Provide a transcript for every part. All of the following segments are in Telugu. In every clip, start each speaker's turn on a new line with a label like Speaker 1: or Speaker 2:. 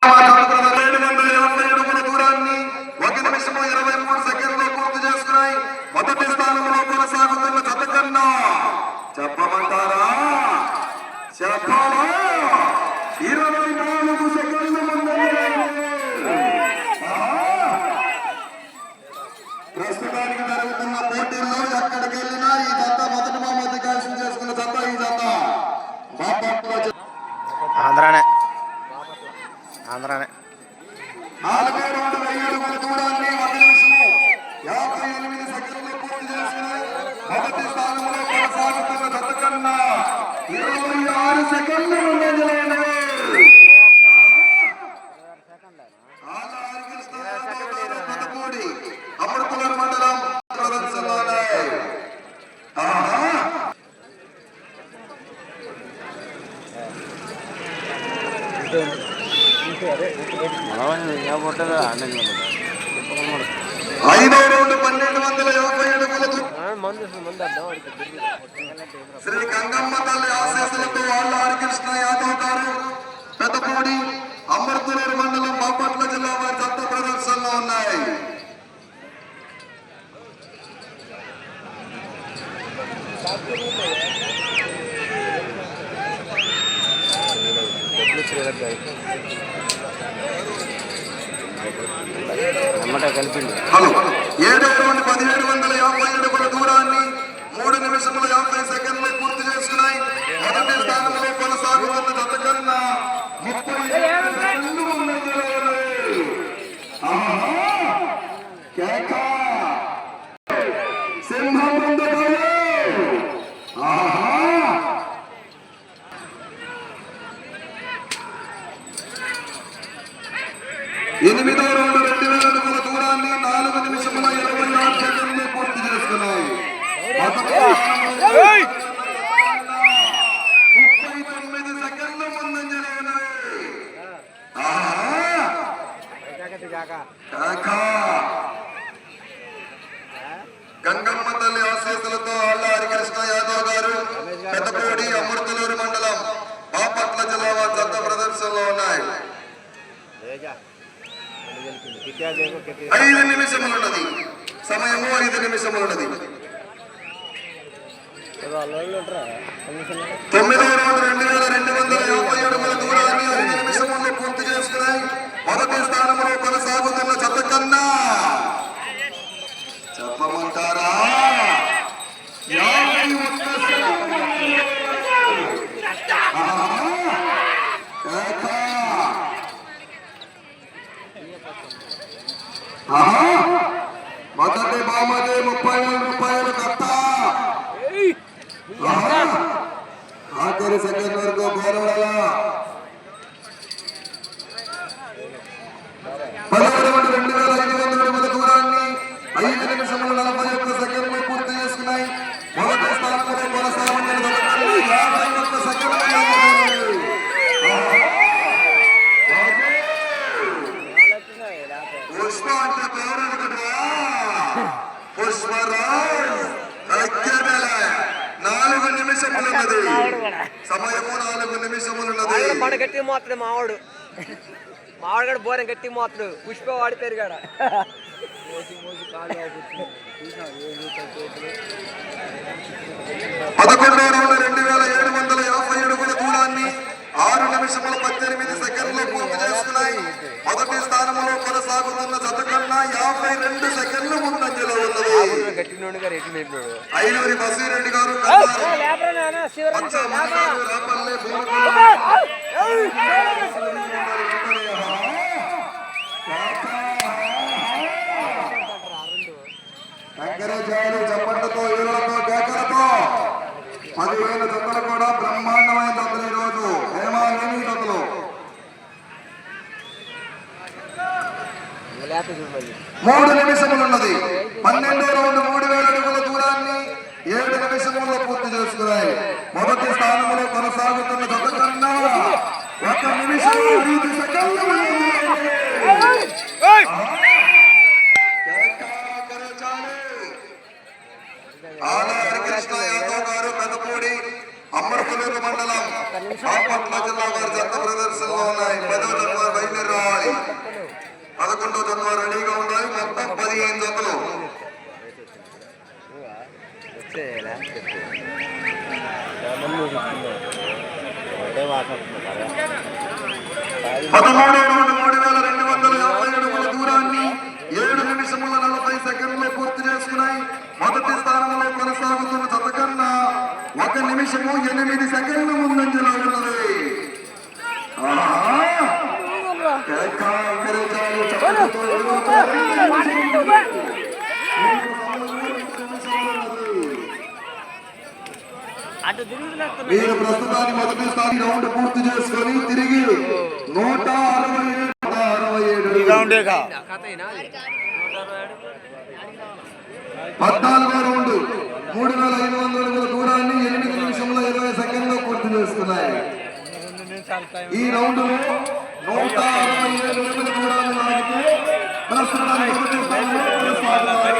Speaker 1: 750 అడుగుల దూరాన్ని 1 నిమిషము 23 సెకండ్లు పూర్తి చేసుకున్నాయి. మొదటి స్థానంలో కొనసాగుతున్న జత కన్నా చెప్పమంటారా? చెప్పాలా? 24 సెకండ్లు ప్రస్తుతానికి జరుగుతున్న పోటీల్లో ఎక్కడికి వెళ్ళినా ఈ జత మొదటి బహుమతి కైవసం చేసుకున్న జత ఈ జత
Speaker 2: ఆంధ్రానే
Speaker 1: 4 రౌండ్ 1000 అడుగుల దూరాన్ని 1 నిమిషము 58 సెకండ్లు పూర్తి చేసుకున్నాయి. మొదటి స్థానంలో కొనసాగుతున్న జత కన్నా 26 సెకండ్లు ముందంజలో ఉన్నవి. అమృతలూరు మండలం ప్రదర్శనలోనే ఐదో రౌండ్ 1250 అడుగుల శ్రీ గంగమ్మ తల్లి ఆశీస్సులతో వాళ్ళ హరికృష్ణ యాదవ్ గారు పెద్దపూడి అమృతలూరు మండలం బాపట్ల జిల్లా వారి జత ప్రదర్శనలో ఉన్నాయి. హలో 7వ రౌండ్ 1750 అడుగుల దూరాన్ని 3 నిమిషముల 50 సెకండ్లు పూర్తి చేసుకున్నాయి. మొదటి స్థానంలో కొనసాగుతున్న జత కన్నా 37 సెకండ్లు ముందంజలో ఉన్నాయి. సింహం ముందు 8వ రౌండ్ 2000 అడుగుల దూరాన్ని 4 నిమిషముల 26 సెకండ్లు పూర్తి చేసుకున్నాయి. 39 సెకండ్లు ముందంజలో ఉన్నాయి. గంగమ్మ తల్లి ఆశీస్సులతో ఆళ్ళ హరికృష్ణ యాదవ్ గారు పెద్దపూడి అమృతలూరు మండలం బాపట్ల జిల్లా వారి జత ప్రదర్శనలో ఉన్నాయి. 5 నిమిషములున్నది. సమయము 5 నిమిషములున్నది. 9వ రౌండ్ 2250 అడుగుల దూరాన్ని 5 నిమిషముల్లో పూర్తి చేసుకున్నాయి. మొదటి స్థానంలో కొనసాగుతున్న జత కన్నా చెప్పమంటారా? 51 మొదటి బహుమతి 30,000 రూపాయలు కట్ట. ఆఖరి సెకండ్ వరకు పోరాడాల. 10వ రౌండ్ 2500 అడుగుల దూరాన్ని 5 నిమిషముల 41 సెకండ్లు పూర్తి చేసుకున్నాయి. మొదటి స్థానంలో కొనసాగుతున్న 51 సెకండ్లు. పుష్ప అంటే పేరు పుష్పరాజ్ 4 నిమిషములున్నది. సమయము 4 నిమిషములున్నది.
Speaker 3: గట్టి మోతాడు మావాడు గడ బోరం గట్టి మోతాడు. పుష్ప వాడి పేరు కాడ
Speaker 1: 11వ రౌండ్ 2750 అడుగుల దూరాన్ని 6 నిమిషముల 18 సెకండ్లు పూర్తి చేసుకున్నాయి. మొదటి స్థానంలో కొనసాగుతున్న జత కన్నా 52 సెకండ్లు ముందంజలో ఉన్నది. ఐలూరి బసీరెడ్డి గారు శంకరాచార్య చప్పట్లతో ఈలతో కేకలతో 10,000 జతలు కూడా బ్రహ్మాండమైన జతలు ఈరోజు హేమాదేవి జతలు. 3 నిమిషములున్నది. 12వ రౌండ్ 3000 అడుగుల దూరాన్ని 7 నిమిషముల్లో పూర్తి చేసుకున్నాయి. మొదటి స్థానంలో కొనసాగుతున్న జత కన్నా 1 నిమిషం 5 సెకండ్లు. ఆళ్ళ హరికృష్ణ యాదవ్ గారు పెద్దపూడి అమృతలూరు మండలం బాపట్ల జిల్లా వారి జత ప్రదర్శనలో ఉన్నాయి. 10వ బయలుదేరా 13వ రౌండ్ 3250 అడుగుల దూరాన్ని 7 నిమిషముల 40 సెకండ్లు పూర్తి చేసుకున్నాయి. మొదటి స్థానంలో కొనసాగుతున్న జత కన్నా 1 నిమిషము 8 సెకండ్లు ముందంజలో ఉన్నది. మీరు ప్రస్తుతానికి మొదటి స్థాయి రౌండ్ పూర్తి చేసుకొని తిరిగి 167 14వ రౌండ్ 3500 అడుగుల దూరాన్ని 8 నిమిషముల 20 సెకండ్లు పూర్తి చేసుకున్నాయి. ఈ రౌండ్ లో 167 అడుగుల దూరాన్ని లాగితే ప్రస్తుతానికి మొదటి స్థానంలో కొనసాగుతున్నారు.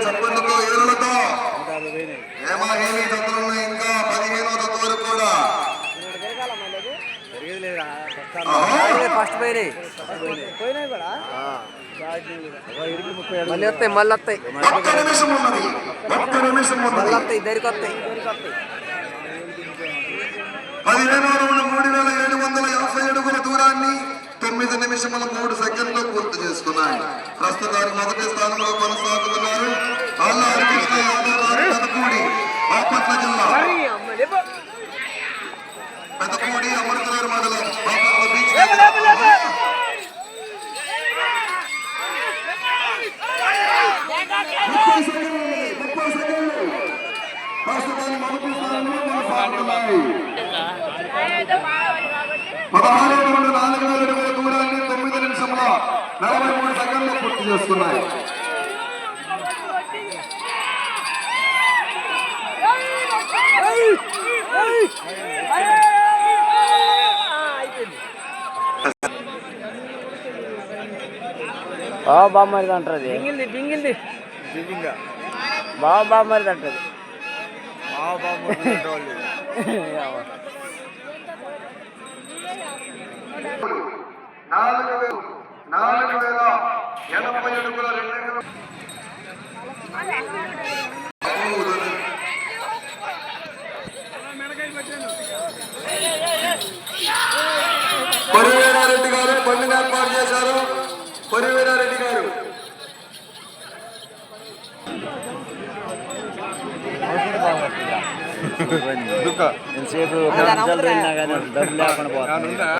Speaker 1: చప్పట్లతో ఏరులతో ఏమీ జతలున్న ఇంకా 15వ జత వరకు కూడా
Speaker 3: ఫస్ట్ పోయినాయి కూడా మళ్ళీ వస్తాయి మళ్ళీ వస్తాయి
Speaker 1: 1 నిమిషం ఉన్నది. 1 నిమిషం
Speaker 3: మళ్ళీ
Speaker 1: ఉన్నది.
Speaker 3: వస్తాయి దరికి వస్తాయి
Speaker 1: 15వ రౌండ్ 3750 అడుగుల దూరాన్ని 9 నిమిషముల 3 సెకండ్లు పూర్తి చేసుకున్నాయి. ప్రస్తుతానికి మొదటి స్థానంలో కొనసాగుతున్నారు అల్లా హరికృష్ణ యాదవ్ గారు, పెదపూడి, బాపట్ల జిల్లా. పెదపూడి అమృతనగర్ మండలం, బాపట్ల బీచ్. 30 సెకండ్లు ప్రస్తుతానికి మొదటి స్థానంలో కొనసాగుతున్నాయి. 16వ రౌండ్ 4000 అడుగుల దూరాన్ని 9 నిమిషముల 43 సెకండ్లు పూర్తి చేసుకున్నాయి.
Speaker 3: బామ్మరిది అంటారు బింగిల్ది బామ్మరిది అంటది 4080 అడుగుల 2 కొరివీరారెడ్డి గారు బండిని ఏర్పాటు చేశారు. కొరివీరారెడ్డి గారు
Speaker 2: ఎంతసేపు డబ్బు లేకుండా పోతుంది.